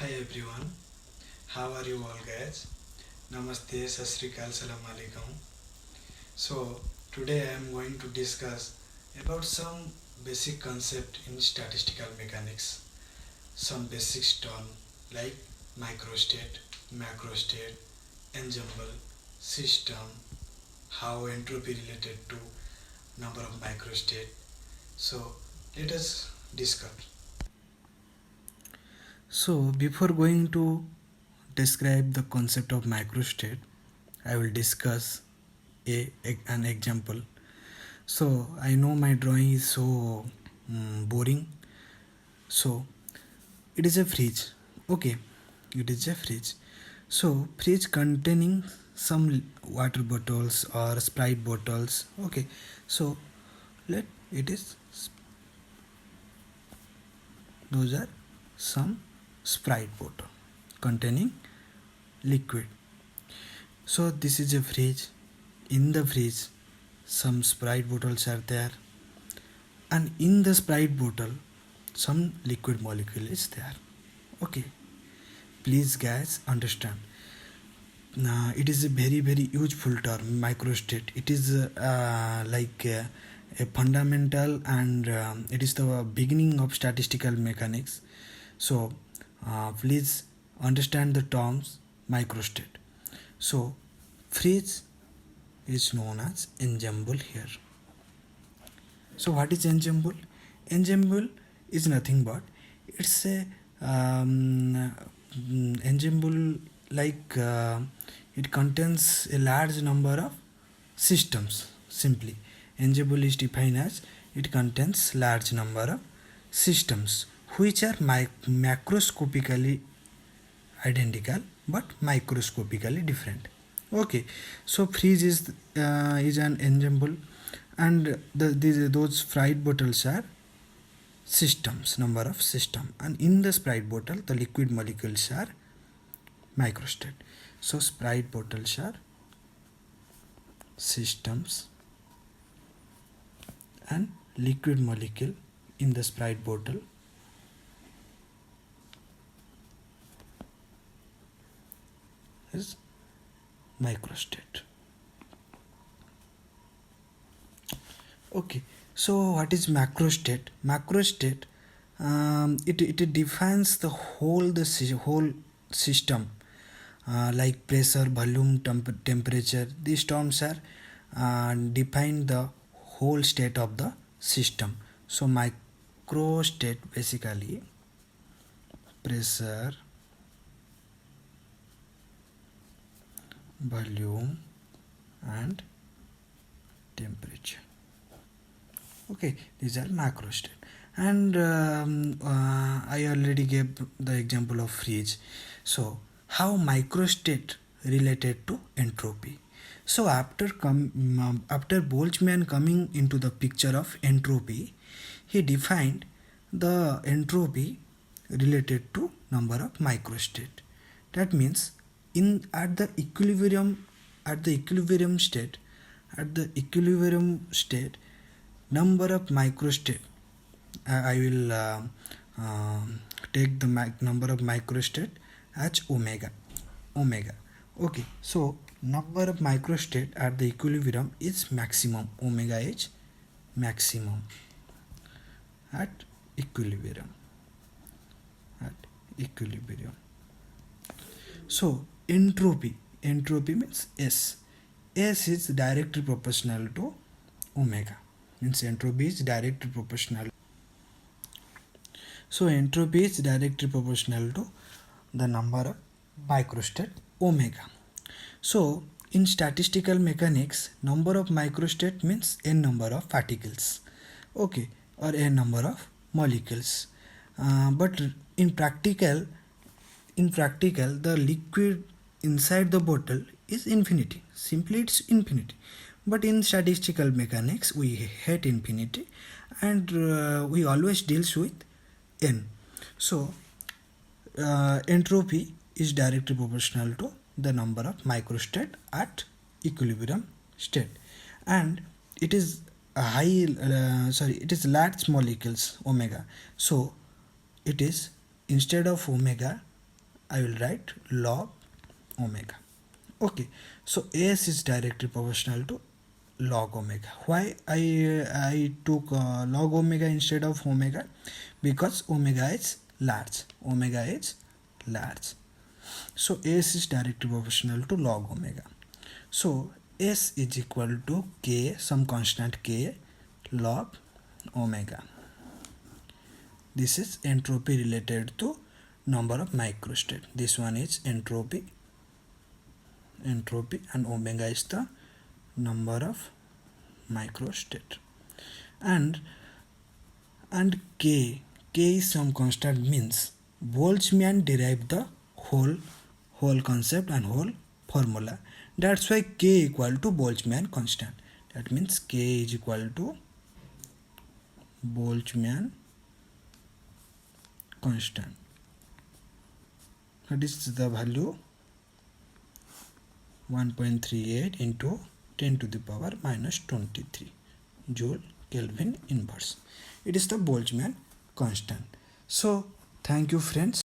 Hi everyone, how are you all guys? Namaste, Sasrikal, Salam Alaikum. So today I am going to discuss about some basic concept in statistical mechanics, some basic term like microstate, macrostate, ensemble, system, how entropy related to number of microstate. So let us discuss. So before going to describe the concept of microstate, I will discuss an example. So I know my drawing is so boring. So it is a fridge. Okay, it is a fridge. So fridge containing some water bottles or Sprite bottles. Okay, so let it is those are some Sprite bottle containing liquid. So this is a fridge. In the fridge, some Sprite bottles are there, and in the Sprite bottle, some liquid molecule is there. Okay, please guys understand. It is a very useful term, microstate. It is a fundamental, and it is the beginning of statistical mechanics. So please understand the terms microstate. So fridge is known as ensemble here. So what is ensemble? Ensemble is nothing but it's a ensemble like it contains a large number of systems. Simply, ensemble is defined as it contains large number of systems which are macroscopically identical but microscopically different. Okay, so fridge is an ensemble, and those Sprite bottles are systems, number of system, and in the Sprite bottle the liquid molecules are microstate. So Sprite bottles are systems, and liquid molecule in the Sprite bottle is microstate. Okay, so what is macrostate? Macrostate, it defines the whole system, like pressure, volume, temperature. These terms are define the whole state of the system. So microstate basically pressure, volume, and temperature. Okay, these are macrostate. And I already gave the example of fridge. So how microstate related to entropy? So after Boltzmann coming into the picture of entropy, he defined the entropy related to number of microstate. That means in at the equilibrium state, number of microstate, I will take the number of microstate as omega. Okay, so number of microstate at the equilibrium is maximum. Omega is maximum at equilibrium. So entropy means S. S is directly proportional to omega. Means entropy is directly proportional. So entropy is directly proportional to the number of microstate omega. So in statistical mechanics, number of microstate means n number of particles. Okay, or n number of molecules. But in practical, the liquid inside the bottle is infinity. Simply it's infinity. But in statistical mechanics we hate infinity, and we always deals with n. So entropy is directly proportional to the number of microstate at equilibrium state, and it is it is large molecules omega. So it is, instead of omega, I will write log omega. Okay, so S is directly proportional to log omega. Why I took log omega instead of omega? Because omega is large. Omega is large. So S is directly proportional to log omega. So S is equal to K, some constant K, log omega. This is entropy related to number of microstate. This one is entropy, and omega is the number of microstate. And K is some constant, means Boltzmann derived the whole concept and whole formula. That's why K equal to Boltzmann constant. That means K is equal to Boltzmann constant. That is the value 1.38 into 10 to the power minus 23 Joule Kelvin inverse. It is the Boltzmann constant. So thank you friends.